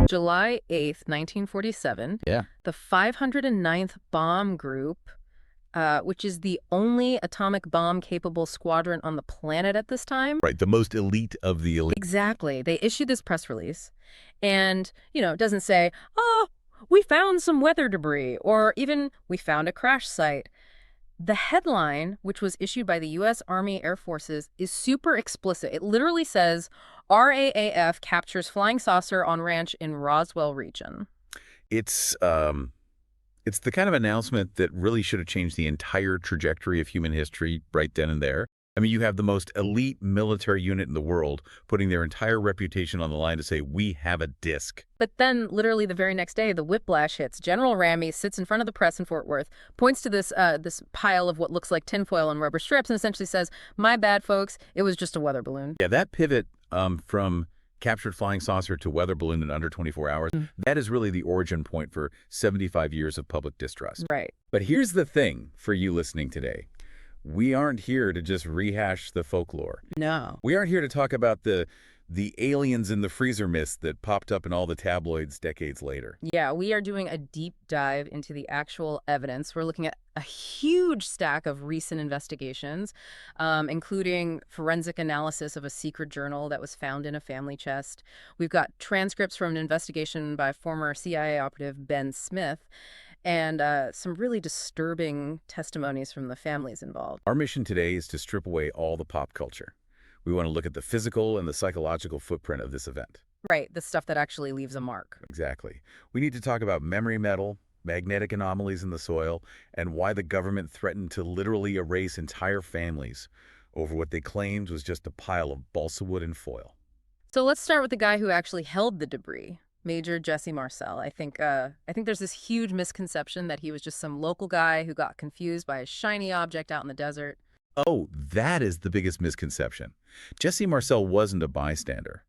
July 8th, 1947, Yeah. the 509th Bomb Group, which is the only atomic bomb-capable squadron on the planet at this time. Right, the most elite of the elite. Exactly. They issued this press release, and, it doesn't say, oh, we found some weather debris, or even, we found a crash site. The headline, which was issued by the U.S. Army Air Forces, is super explicit. It literally says, RAAF captures flying saucer on ranch in Roswell region. It's the kind of announcement that really should have changed the entire trajectory of human history right then and there. I mean, you have the most elite military unit in the world putting their entire reputation on the line to say, we have a disc. But then, literally the very next day, the whiplash hits. General Ramey sits in front of the press in Fort Worth, points to this pile of what looks like tinfoil and rubber strips, and essentially says, my bad, folks, it was just a weather balloon. Yeah, that pivot from captured flying saucer to weather balloon in under 24 hours, that is really the origin point for 75 years of public distrust. Right. But here's the thing for you listening today. We aren't here to just rehash the folklore. No. We aren't here to talk about the aliens in the freezer mist that popped up in all the tabloids decades later. Yeah, we are doing a deep dive into the actual evidence. We're looking at a huge stack of recent investigations, including forensic analysis of a secret journal that was found in a family chest. We've got transcripts from an investigation by former CIA operative Ben Smith, and some really disturbing testimonies from the families involved. Our mission today is to strip away all the pop culture. We want to look at the physical and the psychological footprint of this event. Right, the stuff that actually leaves a mark. Exactly. We need to talk about memory metal, magnetic anomalies in the soil, and why the government threatened to literally erase entire families over what they claimed was just a pile of balsa wood and foil. So let's start with the guy who actually held the debris. Major Jesse Marcel. I think there's this huge misconception that he was just some local guy who got confused by a shiny object out in the desert. Oh, that is the biggest misconception. Jesse Marcel wasn't a bystander.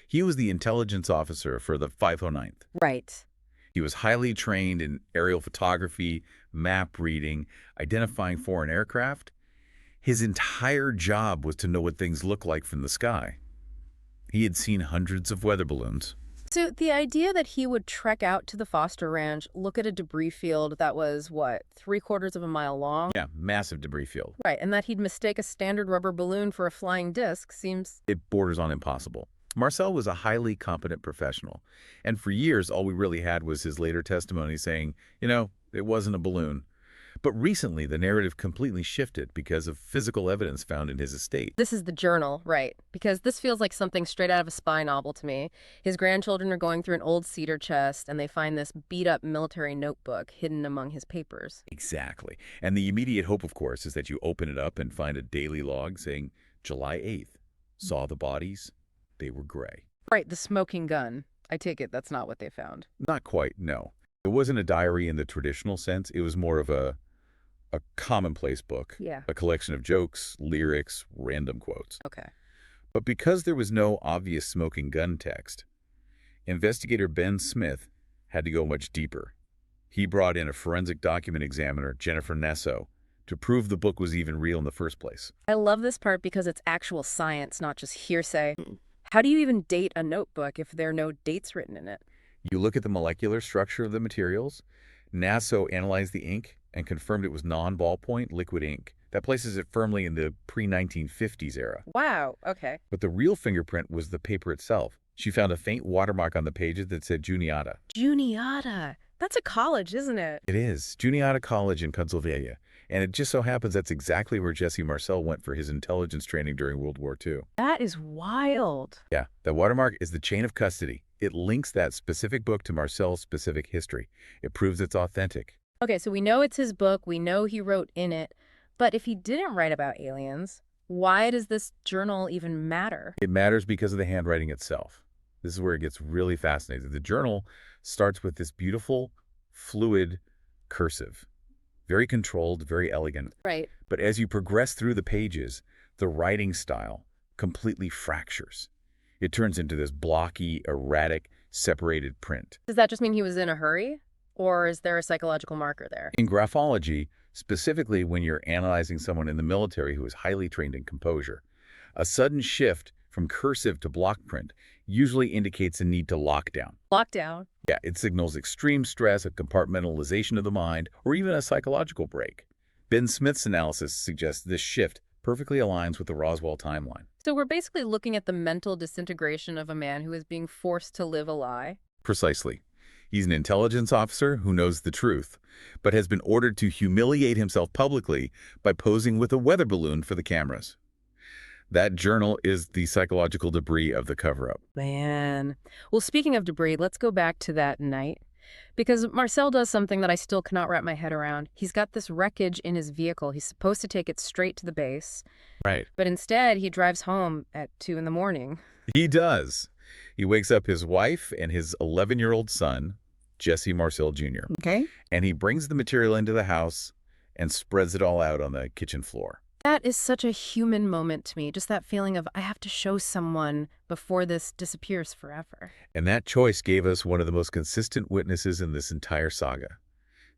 He was the intelligence officer for the 509th. Right. He was highly trained in aerial photography, map reading, identifying foreign aircraft. His entire job was to know what things look like from the sky. He had seen hundreds of weather balloons. So the idea that he would trek out to the Foster Ranch, look at a debris field that was, what, 3/4 of a mile long? Yeah, massive debris field. Right, and that he'd mistake a standard rubber balloon for a flying disc seems... It borders on impossible. Marcel was a highly competent professional, and for years all we really had was his later testimony saying, it wasn't a balloon. But recently, the narrative completely shifted because of physical evidence found in his estate. This is the journal, right? Because this feels like something straight out of a spy novel to me. His grandchildren are going through an old cedar chest, and they find this beat-up military notebook hidden among his papers. Exactly. And the immediate hope, of course, is that you open it up and find a daily log saying, July 8th, saw the bodies, they were gray. Right, the smoking gun. I take it that's not what they found. Not quite, no. It wasn't a diary in the traditional sense. It was more of a commonplace book, Yeah. a collection of jokes, lyrics, random quotes. Okay. But because there was no obvious smoking gun text, investigator Ben Smith had to go much deeper. He brought in a forensic document examiner, Jennifer Nesso, to prove the book was even real in the first place. I love this part because it's actual science, not just hearsay. How do you even date a notebook if there are no dates written in it? You look at the molecular structure of the materials. Nasso analyzed the ink and confirmed it was non-ballpoint liquid ink. That places it firmly in the pre-1950s era. Wow, okay. But the real fingerprint was the paper itself. She found a faint watermark on the pages that said Juniata. Juniata. That's a college, isn't it? It is. Juniata College in Pennsylvania. And it just so happens that's exactly where Jesse Marcel went for his intelligence training during World War II. That is wild. Yeah, that watermark is the chain of custody. It links that specific book to Marcel's specific history. It proves it's authentic. Okay, so we know it's his book. We know he wrote in it. But if he didn't write about aliens, why does this journal even matter? It matters because of the handwriting itself. This is where it gets really fascinating. The journal starts with this beautiful, fluid cursive. Very controlled, very elegant. Right. But as you progress through the pages, the writing style completely fractures. It turns into this blocky, erratic, separated print. Does that just mean he was in a hurry? Or is there a psychological marker there? In graphology, specifically when you're analyzing someone in the military who is highly trained in composure, a sudden shift from cursive to block print usually indicates a need to lock down. Lockdown. Yeah, it signals extreme stress, a compartmentalization of the mind, or even a psychological break. Ben Smith's analysis suggests this shift perfectly aligns with the Roswell timeline. So we're basically looking at the mental disintegration of a man who is being forced to live a lie. Precisely. He's an intelligence officer who knows the truth, but has been ordered to humiliate himself publicly by posing with a weather balloon for the cameras. That journal is the psychological debris of the cover-up. Man. Well, speaking of debris, let's go back to that night. Because Marcel does something that I still cannot wrap my head around. He's got this wreckage in his vehicle. He's supposed to take it straight to the base. Right. But instead, he drives home at 2 in the morning. He does. He wakes up his wife and his 11-year-old son, Jesse Marcel Jr., Okay. and he brings the material into the house and spreads it all out on the kitchen floor. That is such a human moment to me. Just that feeling of, I have to show someone before this disappears forever. And that choice gave us one of the most consistent witnesses in this entire saga.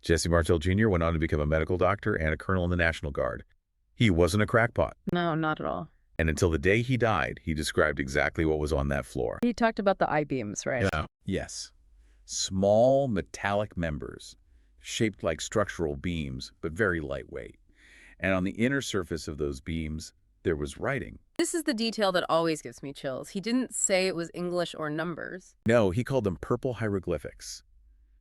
Jesse Marcel Jr. went on to become a medical doctor and a colonel in the National Guard. He wasn't a crackpot. No, not at all. And until the day he died, he described exactly what was on that floor. He talked about the I-beams, right? Yeah. Yes. Small metallic members, shaped like structural beams, but very lightweight. And on the inner surface of those beams, there was writing. This is the detail that always gives me chills. He didn't say it was English or numbers. No, he called them purple hieroglyphics.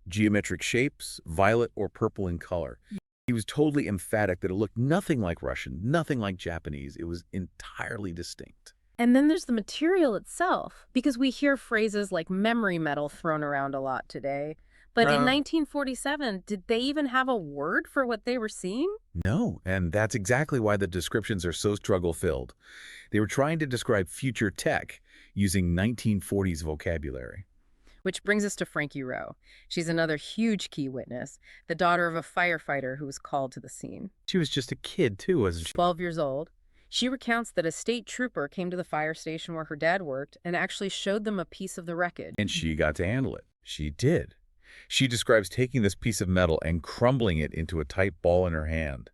Geometric shapes, violet or purple in color. He was totally emphatic that it looked nothing like Russian, nothing like Japanese. It was entirely distinct. And then there's the material itself, because we hear phrases like memory metal thrown around a lot today. But in 1947, did they even have a word for what they were seeing? No, and that's exactly why the descriptions are so struggle-filled. They were trying to describe future tech using 1940s vocabulary. Which brings us to Frankie Rowe. She's another huge key witness, the daughter of a firefighter who was called to the scene. She was just a kid, too, wasn't she? 12 years old. She recounts that a state trooper came to the fire station where her dad worked and actually showed them a piece of the wreckage. And she got to handle it. She did. She describes taking this piece of metal and crumbling it into a tight ball in her hand.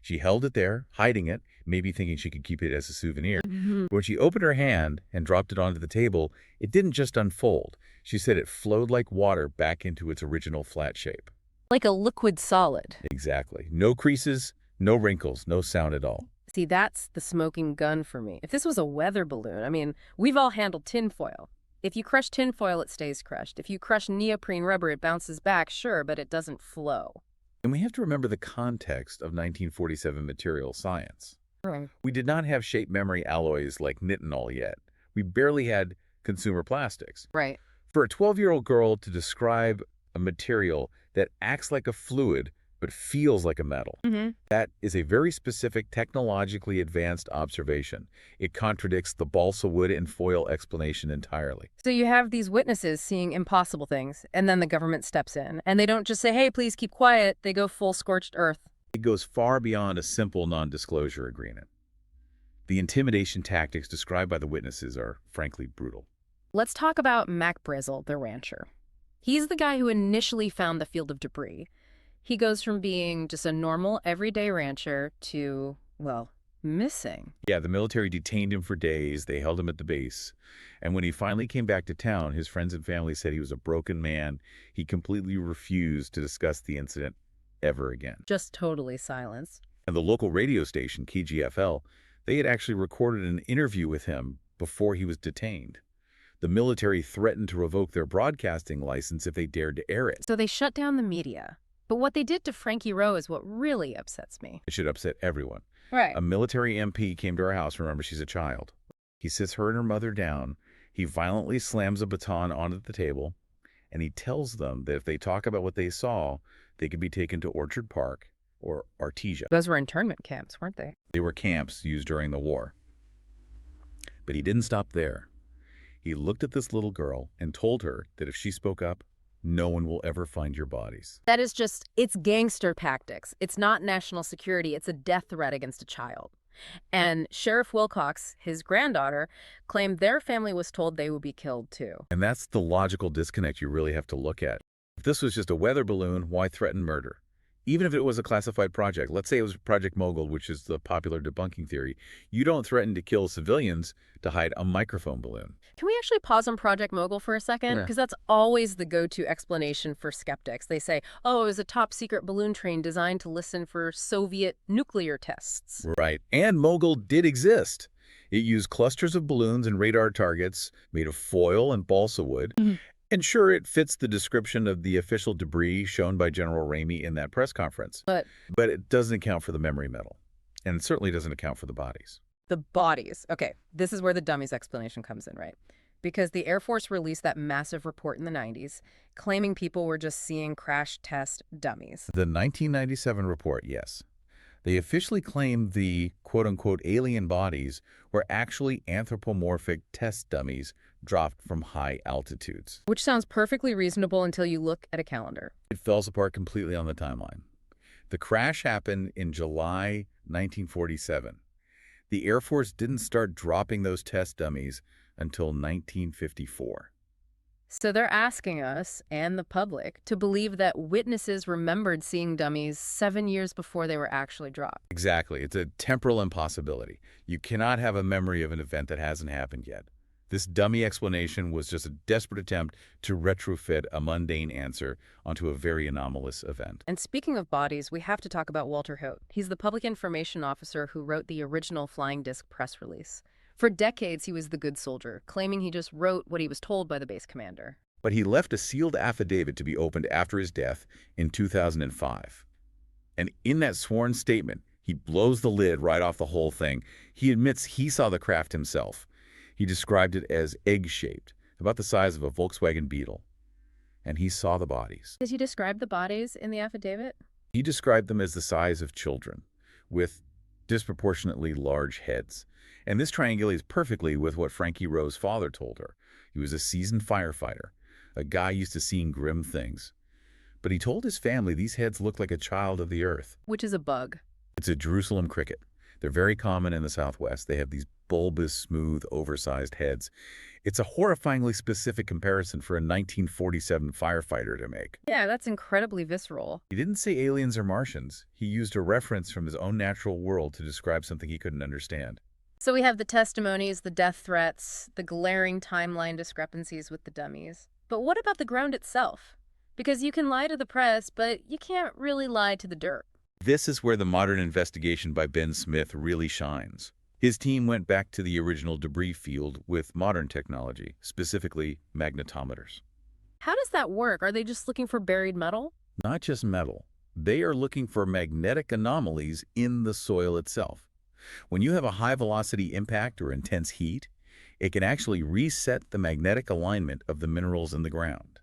She held it there, hiding it, maybe thinking she could keep it as a souvenir. But when she opened her hand and dropped it onto the table, it didn't just unfold. She said it flowed like water back into its original flat shape. Like a liquid solid. Exactly. No creases, no wrinkles, no sound at all. See, that's the smoking gun for me. If this was a weather balloon, I mean, we've all handled tinfoil. If you crush tinfoil, it stays crushed. If you crush neoprene rubber, it bounces back, sure, but it doesn't flow. And we have to remember the context of 1947 material science. Right. We did not have shape memory alloys like nitinol yet. We barely had consumer plastics. Right. For a 12-year-old girl to describe a material that acts like a fluid but feels like a metal, that is a very specific technologically advanced observation. It contradicts the balsa wood and foil explanation entirely. So you have these witnesses seeing impossible things, and then the government steps in. And they don't just say, hey, please keep quiet. They go full scorched earth. It goes far beyond a simple non-disclosure agreement. The intimidation tactics described by the witnesses are frankly brutal. Let's talk about Mac Brizzle, the rancher. He's the guy who initially found the field of debris. He goes from being just a normal, everyday rancher to, well, missing. Yeah, the military detained him for days. They held him at the base. And when he finally came back to town, his friends and family said he was a broken man. He completely refused to discuss the incident ever again. Just totally silenced. And the local radio station, KGFL, they had actually recorded an interview with him before he was detained. The military threatened to revoke their broadcasting license if they dared to air it. So they shut down the media. But what they did to Frankie Rowe is what really upsets me. It should upset everyone. Right. A military MP came to our house. Remember, she's a child. He sits her and her mother down. He violently slams a baton onto the table, and he tells them that if they talk about what they saw, they could be taken to Orchard Park or Artesia. Those were internment camps, weren't they? They were camps used during the war. But he didn't stop there. He looked at this little girl and told her that if she spoke up, No one will ever find your bodies. That is just, it's gangster tactics. It's not national security. It's a death threat against a child. And Sheriff Wilcox, his granddaughter, claimed their family was told they would be killed too. And that's the logical disconnect you really have to look at. If this was just a weather balloon, why threaten murder? Even if it was a classified project, let's say it was Project Mogul, which is the popular debunking theory, you don't threaten to kill civilians to hide a microphone balloon. Can we actually pause on Project Mogul for a second? Yeah. Because that's always the go-to explanation for skeptics. They say, oh, it was a top-secret balloon train designed to listen for Soviet nuclear tests. Right. And Mogul did exist. It used clusters of balloons and radar targets made of foil and balsa wood. And sure, it fits the description of the official debris shown by General Ramey in that press conference. But it doesn't account for the memory metal. And it certainly doesn't account for the bodies. the bodies. Okay, this is where the dummies explanation comes in, right? Because the Air Force released that massive report in the 90s, claiming people were just seeing crash test dummies. The 1997 report, yes. They officially claimed the quote-unquote alien bodies were actually anthropomorphic test dummies dropped from high altitudes. Which sounds perfectly reasonable until you look at a calendar. It falls apart completely on the timeline. The crash happened in July 1947. The Air Force didn't start dropping those test dummies until 1954. So they're asking us, and the public, to believe that witnesses remembered seeing dummies 7 years before they were actually dropped. Exactly. It's a temporal impossibility. You cannot have a memory of an event that hasn't happened yet. This dummy explanation was just a desperate attempt to retrofit a mundane answer onto a very anomalous event. And speaking of bodies, we have to talk about Walter Haut. He's the public information officer who wrote the original flying disc press release. For decades, he was the good soldier, claiming he just wrote what he was told by the base commander. But he left a sealed affidavit to be opened after his death in 2005. And in that sworn statement, he blows the lid right off the whole thing. He admits he saw the craft himself. He described it as egg-shaped, about the size of a Volkswagen Beetle. And he saw the bodies. Did he describe the bodies in the affidavit? He described them as the size of children, with disproportionately large heads. And this triangulates perfectly with what Frankie Rowe's father told her. He was a seasoned firefighter, a guy used to seeing grim things. But he told his family these heads looked like a child of the earth. Which is a bug. It's a Jerusalem cricket. They're very common in the Southwest. They have these bulbous, smooth, oversized heads. It's a horrifyingly specific comparison for a 1947 firefighter to make. Yeah, that's incredibly visceral. He didn't say aliens or Martians. He used a reference from his own natural world to describe something he couldn't understand. So we have the testimonies, the death threats, the glaring timeline discrepancies with the dummies. But what about the ground itself? Because you can lie to the press, but you can't really lie to the dirt. This is where the modern investigation by Ben Smith really shines. His team went back to the original debris field with modern technology, specifically magnetometers. How does that work? Are they just looking for buried metal? Not just metal. They are looking for magnetic anomalies in the soil itself. When you have a high-velocity impact or intense heat, it can actually reset the magnetic alignment of the minerals in the ground.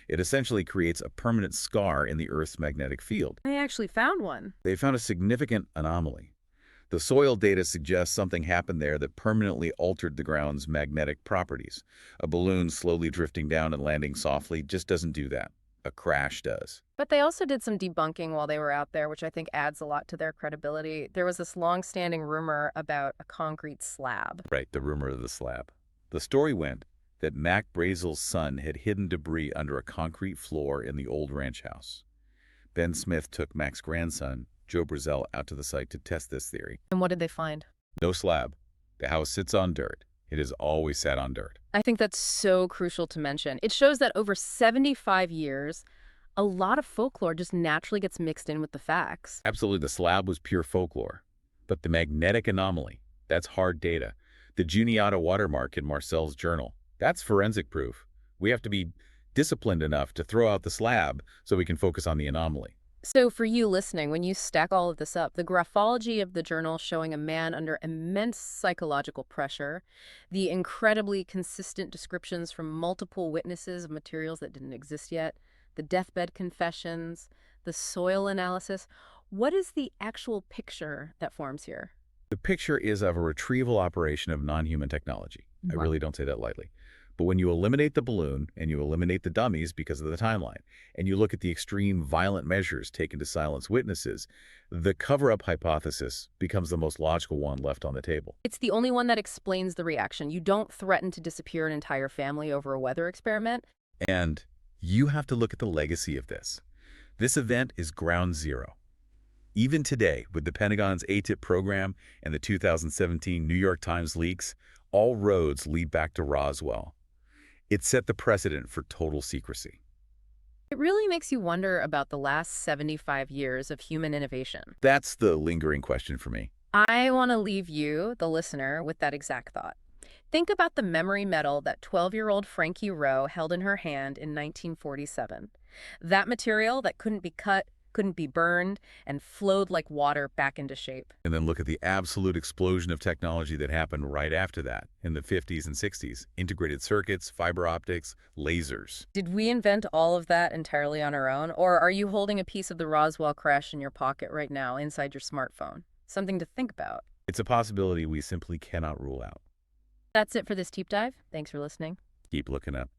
It essentially creates a permanent scar in the Earth's magnetic field. They actually found one. They found a significant anomaly. The soil data suggests something happened there that permanently altered the ground's magnetic properties. A balloon slowly drifting down and landing softly just doesn't do that. A crash does. But they also did some debunking while they were out there, which I think adds a lot to their credibility. There was this long-standing rumor about a concrete slab. Right, the rumor of the slab. The story went that Mac Brazel's son had hidden debris under a concrete floor in the old ranch house. Ben Smith took Mac's grandson, Joe Brazel, out to the site to test this theory. And what did they find? No slab. The house sits on dirt. It has always sat on dirt. I think that's so crucial to mention. It shows that over 75 years, a lot of folklore just naturally gets mixed in with the facts. Absolutely, the slab was pure folklore. But the magnetic anomaly, that's hard data. The Juniata watermark in Marcel's journal, that's forensic proof. We have to be disciplined enough to throw out the slab so we can focus on the anomaly. So for you listening, when you stack all of this up, the graphology of the journal showing a man under immense psychological pressure, the incredibly consistent descriptions from multiple witnesses of materials that didn't exist yet, the deathbed confessions, the soil analysis, what is the actual picture that forms here? The picture is of a retrieval operation of non-human technology. I Wow. really don't say that lightly. But when you eliminate the balloon and you eliminate the dummies because of the timeline, and you look at the extreme violent measures taken to silence witnesses, the cover-up hypothesis becomes the most logical one left on the table. It's the only one that explains the reaction. You don't threaten to disappear an entire family over a weather experiment. And you have to look at the legacy of this. This event is ground zero. Even today, with the Pentagon's ATIP program and the 2017 New York Times leaks, all roads lead back to Roswell. It set the precedent for total secrecy. It really makes you wonder about the last 75 years of human innovation. That's the lingering question for me. I want to leave you, the listener, with that exact thought. Think about the memory medal that 12-year-old Frankie Rowe held in her hand in 1947. That material that couldn't be cut, couldn't be burned, and flowed like water back into shape. And then look at the absolute explosion of technology that happened right after that, in the 50s and 60s. Integrated circuits, fiber optics, lasers. Did we invent all of that entirely on our own, or are you holding a piece of the Roswell crash in your pocket right now inside your smartphone? Something to think about. It's a possibility we simply cannot rule out. That's it for this deep dive. Thanks for listening. Keep looking up.